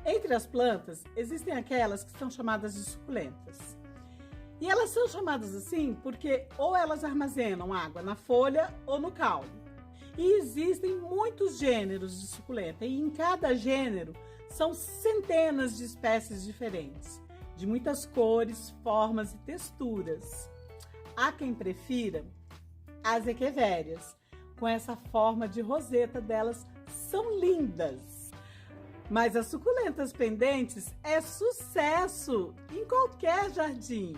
Entre as plantas, existem aquelas que são chamadas de suculentas. E elas são chamadas assim porque ou elas armazenam água na folha ou no caule. E existem muitos gêneros de suculenta e em cada gênero são centenas de espécies diferentes, de muitas cores, formas e texturas. Há quem prefira as equevérias, com essa forma de roseta delas, são lindas. Mas as suculentas pendentes é sucesso em qualquer jardim.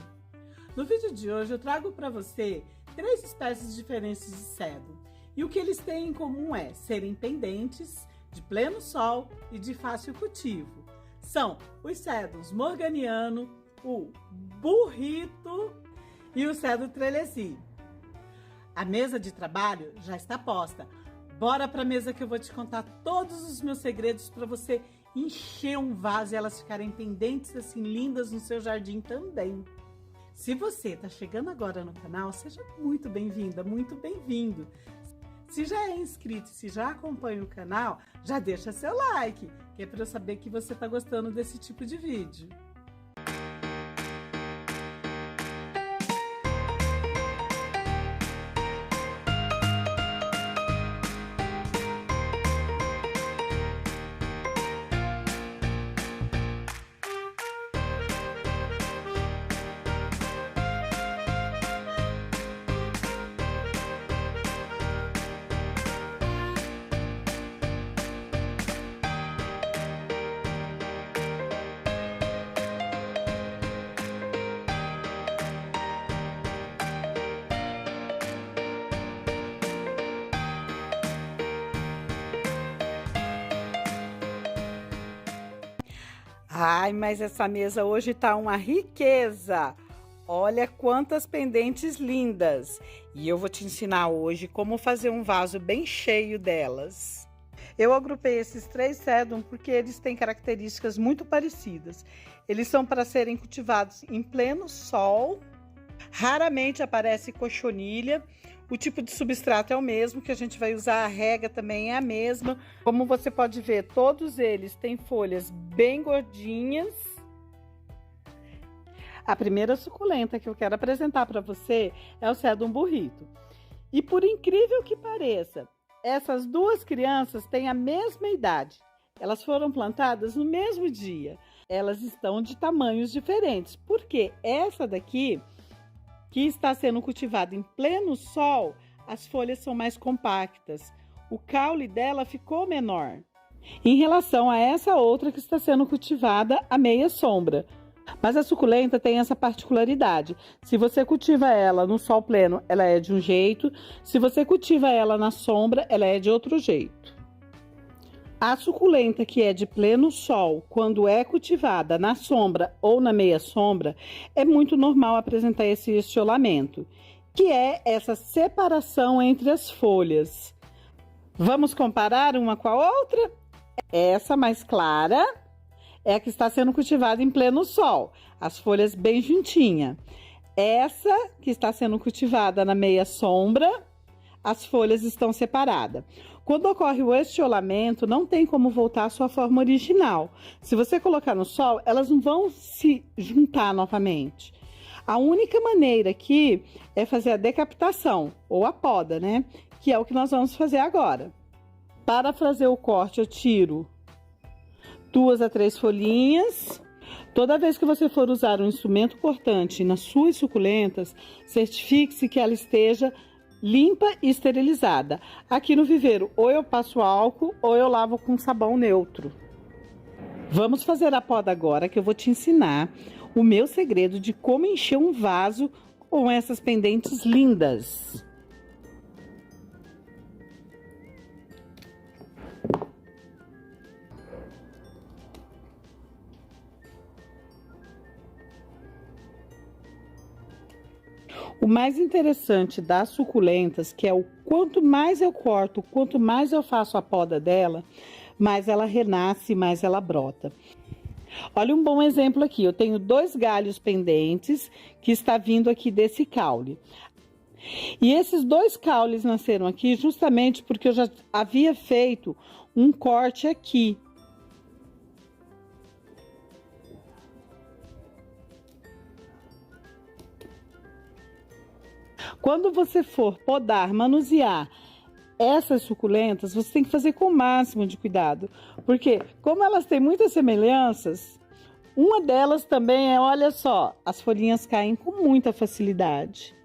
No vídeo de hoje eu trago para você 3 espécies diferentes de cedro. E o que eles têm em comum é serem pendentes, de pleno sol e de fácil cultivo. São os cedros morganiano, o burrito e o cedro trelesi. A mesa de trabalho já está posta. Bora para a mesa que eu vou te contar todos os meus segredos para você encher um vaso e elas ficarem pendentes assim lindas no seu jardim também. Se você está chegando agora no canal, seja muito bem-vinda, muito bem-vindo. Se já é inscrito e se já acompanha o canal, já deixa seu like, que é para eu saber que você está gostando desse tipo de vídeo. Ai, mas essa mesa hoje tá uma riqueza! Olha quantas pendentes lindas! E eu vou te ensinar hoje como fazer um vaso bem cheio delas. Eu agrupei esses 3 cedros porque eles têm características muito parecidas. Eles são para serem cultivados em pleno sol. Raramente aparece cochonilha. O tipo de substrato é o mesmo que a gente vai usar, a rega também é a mesma. Como você pode ver, todos eles têm folhas bem gordinhas. A primeira suculenta que eu quero apresentar para você é o cedro burrito. E por incrível que pareça, essas 2 crianças têm a mesma idade. Elas foram plantadas no mesmo dia. Elas estão de tamanhos diferentes, porque essa daqui, que está sendo cultivada em pleno sol, as folhas são mais compactas. O caule dela ficou menor em relação a essa outra que está sendo cultivada à meia sombra. Mas a suculenta tem essa particularidade. Se você cultiva ela no sol pleno, ela é de um jeito. Se você cultiva ela na sombra, ela é de outro jeito. A suculenta que é de pleno sol, quando é cultivada na sombra ou na meia sombra, é muito normal apresentar esse estiolamento, que é essa separação entre as folhas. Vamos comparar uma com a outra? Essa mais clara é a que está sendo cultivada em pleno sol, as folhas bem juntinhas. Essa que está sendo cultivada na meia sombra, as folhas estão separadas. Quando ocorre o estiolamento, não tem como voltar à sua forma original. Se você colocar no sol, elas não vão se juntar novamente. A única maneira aqui é fazer a decapitação, ou a poda, né? Que é o que nós vamos fazer agora. Para fazer o corte, eu tiro 2 a 3 folhinhas. Toda vez que você for usar um instrumento cortante nas suas suculentas, certifique-se que ela esteja limpa e esterilizada. Aqui no viveiro, ou eu passo álcool ou eu lavo com sabão neutro. Vamos fazer a poda agora, que eu vou te ensinar o meu segredo de como encher um vaso com essas pendentes lindas. O mais interessante das suculentas, que é o quanto mais eu corto, quanto mais eu faço a poda dela, mais ela renasce, mais ela brota. Olha um bom exemplo aqui, eu tenho 2 galhos pendentes que está vindo aqui desse caule. E esses 2 caules nasceram aqui justamente porque eu já havia feito um corte aqui. Quando você for podar, manusear essas suculentas, você tem que fazer com o máximo de cuidado, porque como elas têm muitas semelhanças, uma delas também é, olha só, as folhinhas caem com muita facilidade.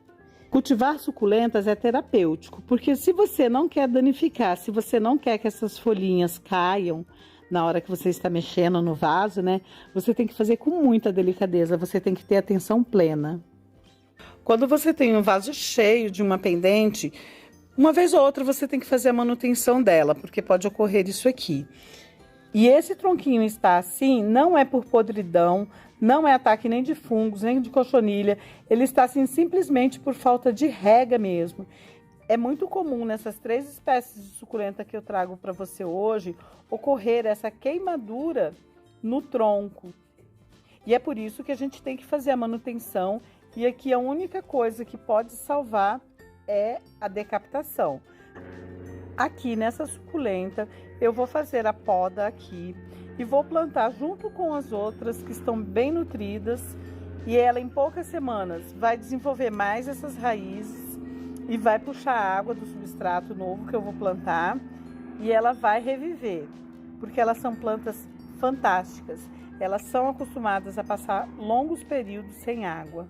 Cultivar suculentas é terapêutico, porque se você não quer danificar, se você não quer que essas folhinhas caiam na hora que você está mexendo no vaso, né? Você tem que fazer com muita delicadeza, você tem que ter atenção plena. Quando você tem um vaso cheio de uma pendente, uma vez ou outra você tem que fazer a manutenção dela, porque pode ocorrer isso aqui. E esse tronquinho está assim, não é por podridão, não é ataque nem de fungos, nem de cochonilha. Ele está assim simplesmente por falta de rega mesmo. É muito comum nessas 3 espécies de suculenta que eu trago para você hoje, ocorrer essa queimadura no tronco. E é por isso que a gente tem que fazer a manutenção. E aqui a única coisa que pode salvar é a decapitação. Aqui nessa suculenta eu vou fazer a poda aqui e vou plantar junto com as outras que estão bem nutridas, e ela em poucas semanas vai desenvolver mais essas raízes e vai puxar a água do substrato novo que eu vou plantar, e ela vai reviver, porque elas são plantas fantásticas. Elas são acostumadas a passar longos períodos sem água.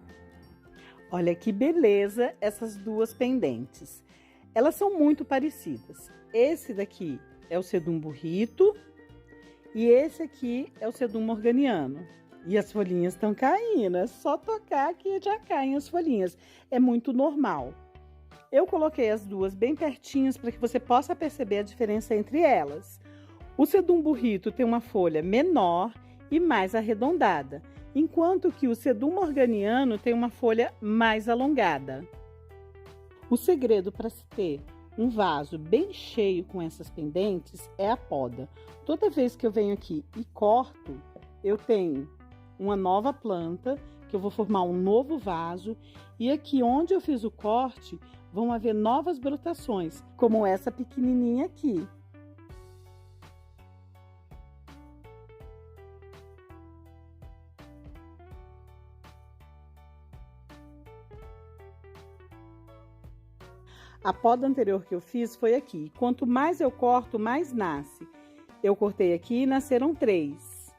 Olha que beleza essas duas pendentes. Elas são muito parecidas. Esse daqui é o Sedum burrito e esse aqui é o Sedum morganiano. E as folhinhas estão caindo, é só tocar que já caem as folhinhas. É muito normal. Eu coloquei as duas bem pertinhas para que você possa perceber a diferença entre elas. O Sedum burrito tem uma folha menor e mais arredondada, enquanto que o Sedum morganiano tem uma folha mais alongada. O segredo para se ter um vaso bem cheio com essas pendentes é a poda. Toda vez que eu venho aqui e corto, eu tenho uma nova planta, que eu vou formar um novo vaso, e aqui onde eu fiz o corte, vão haver novas brotações, como essa pequenininha aqui. A poda anterior que eu fiz foi aqui. Quanto mais eu corto, mais nasce. Eu cortei aqui e nasceram 3.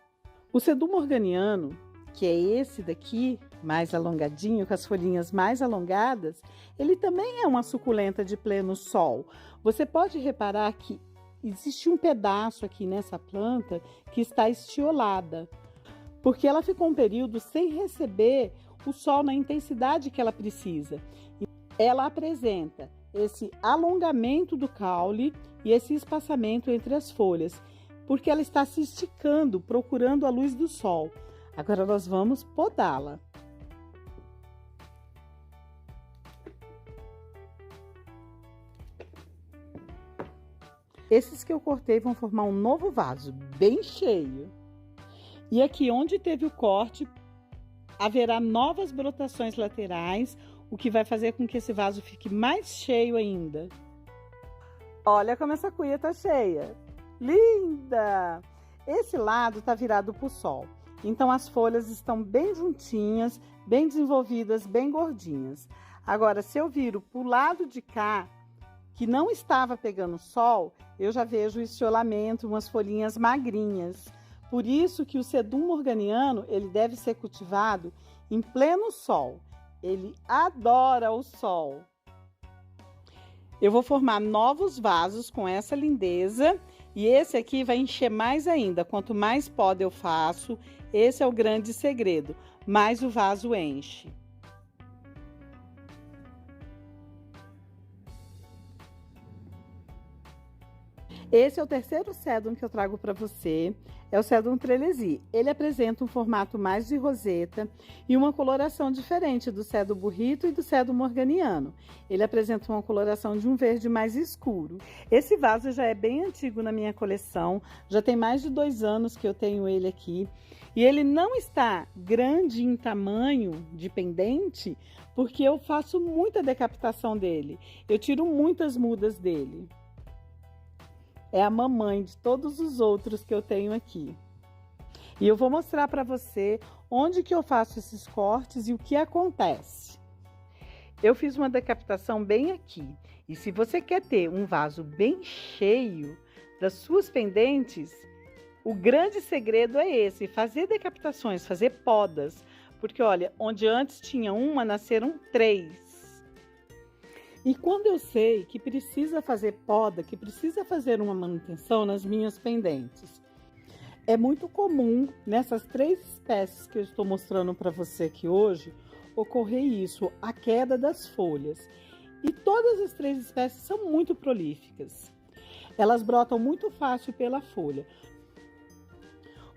O Sedum morganiano, que é esse daqui, mais alongadinho, com as folhinhas mais alongadas, ele também é uma suculenta de pleno sol. Você pode reparar que existe um pedaço aqui nessa planta que está estiolada, porque ela ficou um período sem receber o sol na intensidade que ela precisa. Ela apresenta esse alongamento do caule e esse espaçamento entre as folhas, porque ela está se esticando, procurando a luz do sol. Agora nós vamos podá-la. Esses que eu cortei vão formar um novo vaso, bem cheio. E aqui onde teve o corte, haverá novas brotações laterais, o que vai fazer com que esse vaso fique mais cheio ainda. Olha como essa cuia tá cheia. Linda! Esse lado tá virado para o sol. Então as folhas estão bem juntinhas, bem desenvolvidas, bem gordinhas. Agora, se eu viro para o lado de cá, que não estava pegando sol, eu já vejo o estiolamento, umas folhinhas magrinhas. Por isso que o Sedum morganiano, ele deve ser cultivado em pleno sol. Ele adora o sol. Eu vou formar novos vasos com essa lindeza, e esse aqui vai encher mais ainda. Quanto mais poda eu faço, esse é o grande segredo, mais o vaso enche. Esse é o terceiro Sedum que eu trago para você, é o Sedum Trelesi. Ele apresenta um formato mais de roseta e uma coloração diferente do Sedum burrito e do Sedum morganiano. Ele apresenta uma coloração de um verde mais escuro. Esse vaso já é bem antigo na minha coleção, já tem mais de 2 anos que eu tenho ele aqui. E ele não está grande em tamanho de pendente, porque eu faço muita decapitação dele. Eu tiro muitas mudas dele. É a mamãe de todos os outros que eu tenho aqui. E eu vou mostrar para você onde que eu faço esses cortes e o que acontece. Eu fiz uma decapitação bem aqui. E se você quer ter um vaso bem cheio das suas pendentes, o grande segredo é esse, fazer decapitações, fazer podas. Porque olha, onde antes tinha uma, nasceram 3. E quando eu sei que precisa fazer poda, que precisa fazer uma manutenção nas minhas pendentes, é muito comum nessas 3 espécies que eu estou mostrando para você aqui hoje, ocorrer isso, a queda das folhas. E todas as 3 espécies são muito prolíficas. Elas brotam muito fácil pela folha.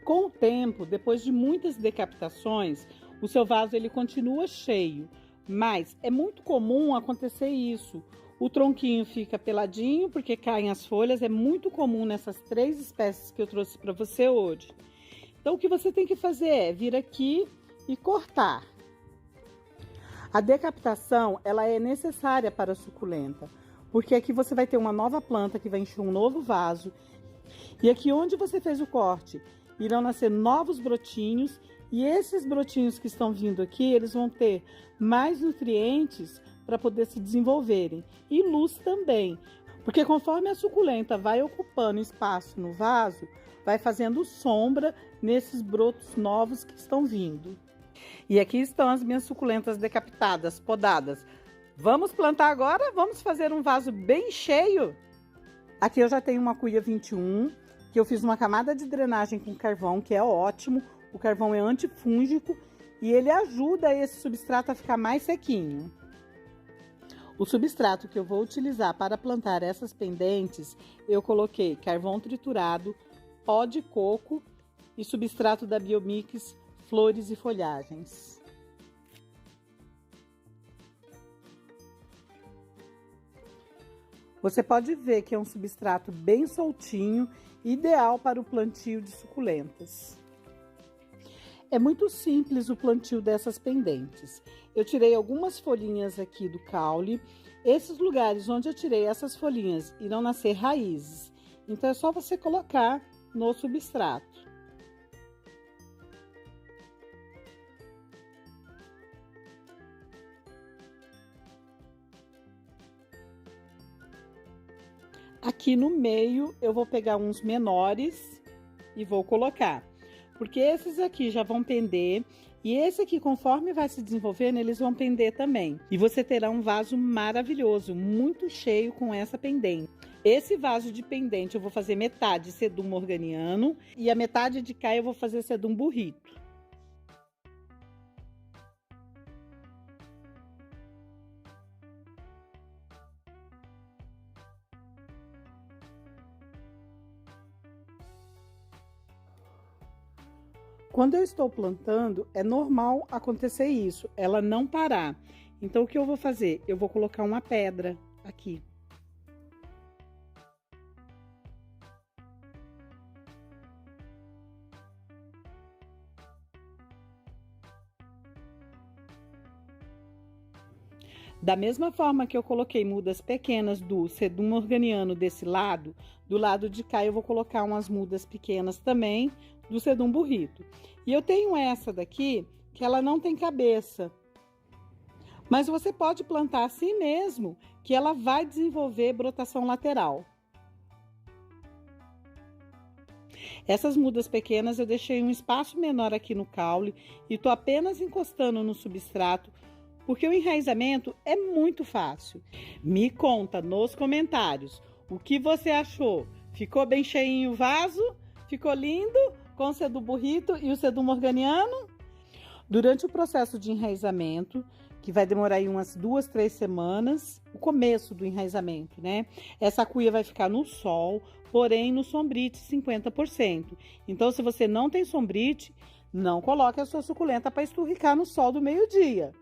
Com o tempo, depois de muitas decapitações, o seu vaso ele continua cheio. Mas é muito comum acontecer isso. O tronquinho fica peladinho porque caem as folhas. É muito comum nessas 3 espécies que eu trouxe para você hoje. Então, o que você tem que fazer é vir aqui e cortar. A decapitação ela é necessária para a suculenta, porque aqui você vai ter uma nova planta que vai encher um novo vaso. E aqui onde você fez o corte, irão nascer novos brotinhos. E esses brotinhos que estão vindo aqui, eles vão ter mais nutrientes para poder se desenvolverem. E luz também, porque conforme a suculenta vai ocupando espaço no vaso, vai fazendo sombra nesses brotos novos que estão vindo. E aqui estão as minhas suculentas decapitadas, podadas. Vamos plantar agora? Vamos fazer um vaso bem cheio? Aqui eu já tenho uma cuia 21, que eu fiz uma camada de drenagem com carvão, que é ótimo. O carvão é antifúngico e ele ajuda esse substrato a ficar mais sequinho. O substrato que eu vou utilizar para plantar essas pendentes, eu coloquei carvão triturado, pó de coco e substrato da Biomix Flores e Folhagens. Você pode ver que é um substrato bem soltinho, ideal para o plantio de suculentas. É muito simples o plantio dessas pendentes. Eu tirei algumas folhinhas aqui do caule. Esses lugares onde eu tirei essas folhinhas irão nascer raízes. Então é só você colocar no substrato. Aqui no meio eu vou pegar uns menores e vou colocar. Porque esses aqui já vão pender e esse aqui, conforme vai se desenvolvendo, eles vão pender também. E você terá um vaso maravilhoso, muito cheio com essa pendente. Esse vaso de pendente eu vou fazer metade sedum morganiano e a metade de cá eu vou fazer sedum burrito. Quando eu estou plantando, é normal acontecer isso, ela não parar. Então, o que eu vou fazer? Eu vou colocar uma pedra aqui. Da mesma forma que eu coloquei mudas pequenas do sedum morganiano desse lado, do lado de cá eu vou colocar umas mudas pequenas também do sedum burrito. E eu tenho essa daqui, que ela não tem cabeça. Mas você pode plantar assim mesmo, que ela vai desenvolver brotação lateral. Essas mudas pequenas eu deixei um espaço menor aqui no caule e estou apenas encostando no substrato, porque o enraizamento é muito fácil. Me conta nos comentários o que você achou. Ficou bem cheinho o vaso? Ficou lindo? Com o sedum burrito e o sedum morganiano? Durante o processo de enraizamento, que vai demorar aí umas 2, 3 semanas, o começo do enraizamento, né? Essa cuia vai ficar no sol, porém no sombrite 50%. Então, se você não tem sombrite, não coloque a sua suculenta para esturricar no sol do meio-dia.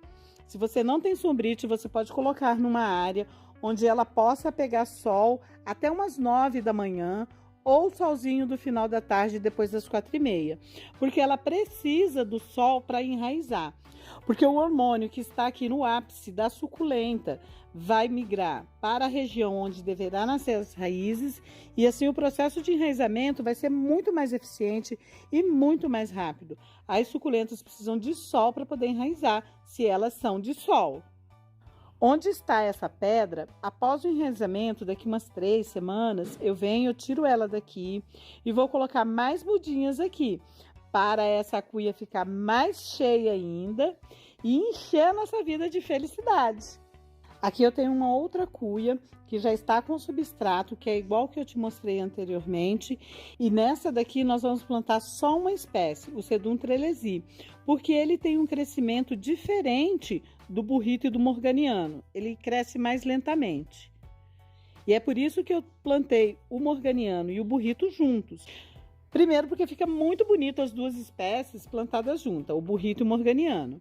Se você não tem sombrite, você pode colocar numa área onde ela possa pegar sol até umas 9 da manhã ou solzinho do final da tarde depois das 4h30, porque ela precisa do sol para enraizar. Porque o hormônio que está aqui no ápice da suculenta vai migrar para a região onde deverá nascer as raízes e assim o processo de enraizamento vai ser muito mais eficiente e muito mais rápido. As suculentas precisam de sol para poder enraizar, se elas são de sol. Onde está essa pedra, após o enraizamento, daqui umas 3 semanas, eu tiro ela daqui e vou colocar mais mudinhas aqui, para essa cuia ficar mais cheia ainda e encher a nossa vida de felicidade. Aqui eu tenho uma outra cuia que já está com substrato, que é igual que eu te mostrei anteriormente. E nessa daqui nós vamos plantar só uma espécie, o Sedum trelesi, porque ele tem um crescimento diferente do burrito e do morganiano. Ele cresce mais lentamente. E é por isso que eu plantei o morganiano e o burrito juntos. Primeiro porque fica muito bonito as duas espécies plantadas juntas, o burrito e o morganiano.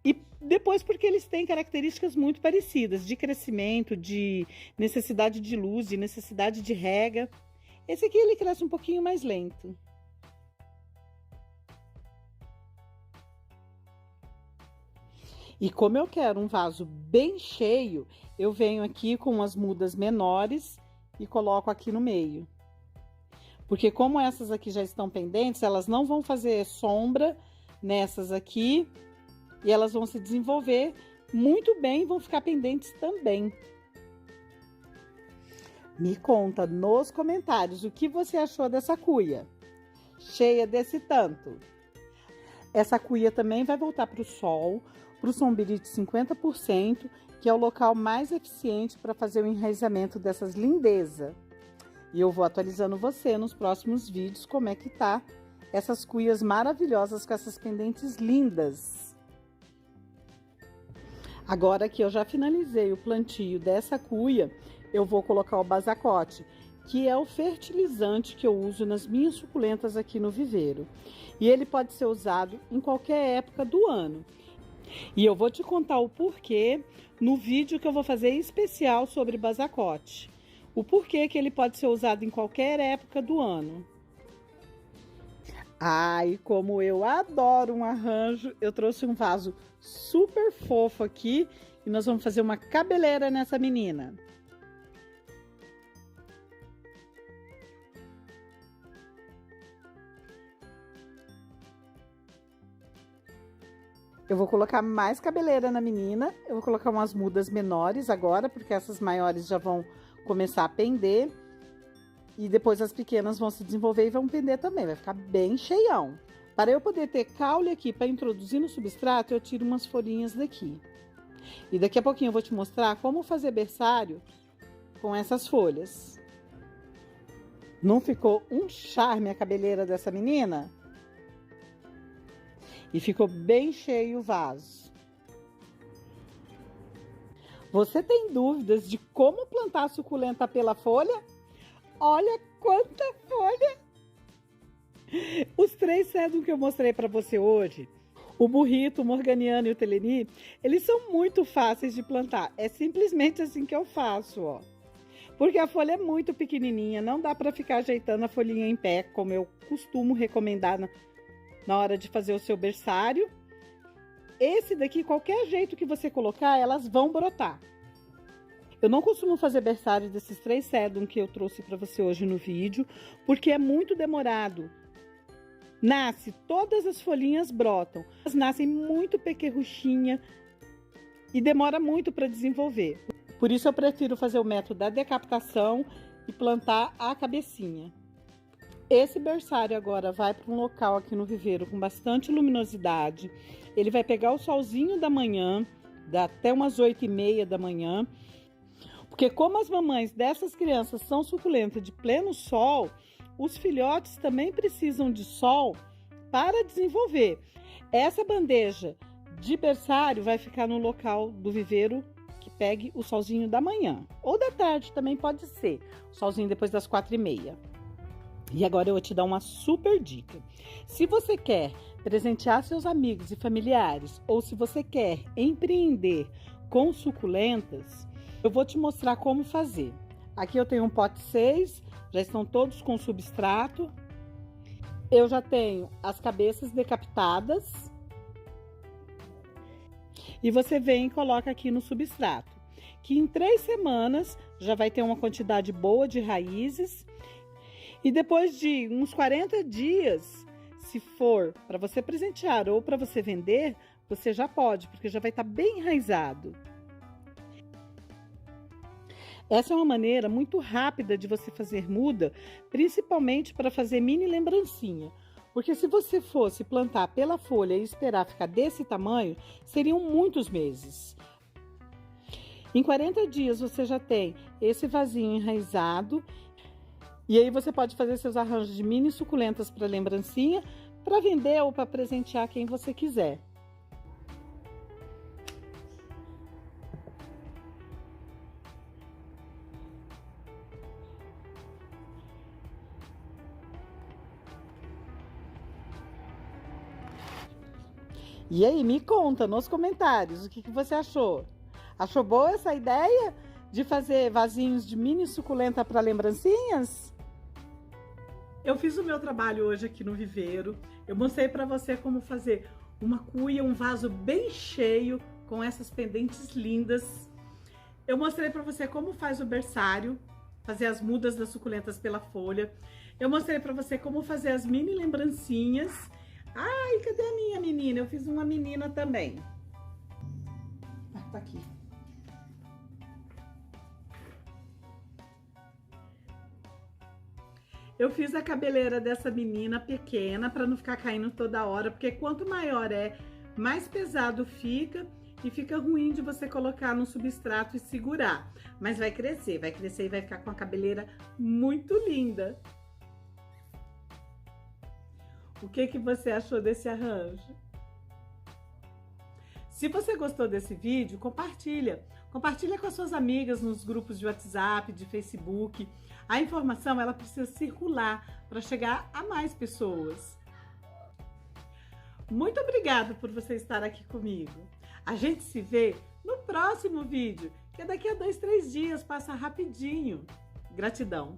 E depois porque eles têm características muito parecidas, de crescimento, de necessidade de luz, de necessidade de rega. Esse aqui ele cresce um pouquinho mais lento. E como eu quero um vaso bem cheio, eu venho aqui com as mudas menores e coloco aqui no meio. Porque como essas aqui já estão pendentes, elas não vão fazer sombra nessas aqui. E elas vão se desenvolver muito bem e vão ficar pendentes também. Me conta nos comentários o que você achou dessa cuia, cheia desse tanto. Essa cuia também vai voltar para o sol, para o sombirite 50%, que é o local mais eficiente para fazer o enraizamento dessas lindezas. E eu vou atualizando você nos próximos vídeos como é que tá essas cuias maravilhosas com essas pendentes lindas. Agora que eu já finalizei o plantio dessa cuia, eu vou colocar o basacote, que é o fertilizante que eu uso nas minhas suculentas aqui no viveiro. E ele pode ser usado em qualquer época do ano. E eu vou te contar o porquê no vídeo que eu vou fazer especial sobre basacote. O porquê que ele pode ser usado em qualquer época do ano. Ai, como eu adoro um arranjo, eu trouxe um vaso super fofo aqui e nós vamos fazer uma cabeleira nessa menina. Eu vou colocar mais cabeleira na menina, eu vou colocar umas mudas menores agora, porque essas maiores já vão começar a pender. E depois as pequenas vão se desenvolver e vão pender também, vai ficar bem cheião. Para eu poder ter caule aqui para introduzir no substrato, eu tiro umas folhinhas daqui. E daqui a pouquinho eu vou te mostrar como fazer berçário com essas folhas. Não ficou um charme a cabeleira dessa menina? E ficou bem cheio o vaso. Você tem dúvidas de como plantar a suculenta pela folha? Olha quanta folha! Os 3 sedum que eu mostrei para você hoje, o burrito, o morganiano e o teleni, eles são muito fáceis de plantar. É simplesmente assim que eu faço, ó. Porque a folha é muito pequenininha, não dá para ficar ajeitando a folhinha em pé, como eu costumo recomendar na hora de fazer o seu berçário. Esse daqui, qualquer jeito que você colocar, elas vão brotar. Eu não costumo fazer berçário desses 3 sedum que eu trouxe para você hoje no vídeo, porque é muito demorado. Nasce, todas as folhinhas brotam. Elas nascem muito pequerruchinha e demora muito para desenvolver. Por isso eu prefiro fazer o método da decapitação e plantar a cabecinha. Esse berçário agora vai para um local aqui no viveiro com bastante luminosidade. Ele vai pegar o solzinho da manhã, dá até umas 8h30 da manhã. Porque como as mamães dessas crianças são suculentas de pleno sol, os filhotes também precisam de sol para desenvolver. Essa bandeja de berçário vai ficar no local do viveiro que pegue o solzinho da manhã. Ou da tarde também pode ser, o solzinho depois das 4h30. E agora eu vou te dar uma super dica. Se você quer presentear seus amigos e familiares, ou se você quer empreender com suculentas, eu vou te mostrar como fazer. Aqui eu tenho um pote 6, já estão todos com substrato. Eu já tenho as cabeças decapitadas. E você vem e coloca aqui no substrato, que em 3 semanas já vai ter uma quantidade boa de raízes. E depois de uns 40 dias, se for para você presentear ou para você vender, você já pode, porque já vai estar bem enraizado. Essa é uma maneira muito rápida de você fazer muda, principalmente para fazer mini lembrancinha. Porque se você fosse plantar pela folha e esperar ficar desse tamanho, seriam muitos meses. Em 40 dias você já tem esse vasinho enraizado. E aí você pode fazer seus arranjos de mini suculentas para lembrancinha, para vender ou para presentear quem você quiser. E aí, me conta nos comentários o que você achou. Achou boa essa ideia de fazer vasinhos de mini suculenta para lembrancinhas? Eu fiz o meu trabalho hoje aqui no viveiro. Eu mostrei para você como fazer uma cuia, um vaso bem cheio com essas pendentes lindas. Eu mostrei para você como faz o berçário, fazer as mudas das suculentas pela folha. Eu mostrei para você como fazer as mini lembrancinhas. Ai, cadê a minha menina? Eu fiz uma menina também. Tá aqui. Eu fiz a cabeleira dessa menina pequena para não ficar caindo toda hora, porque quanto maior é, mais pesado fica e fica ruim de você colocar no substrato e segurar. Mas vai crescer e vai ficar com a cabeleira muito linda. O que você achou desse arranjo? Se você gostou desse vídeo, compartilha. Compartilha com as suas amigas nos grupos de WhatsApp, de Facebook. A informação ela precisa circular para chegar a mais pessoas. Muito obrigada por você estar aqui comigo. A gente se vê no próximo vídeo, que é daqui a 2, 3 dias, passa rapidinho. Gratidão!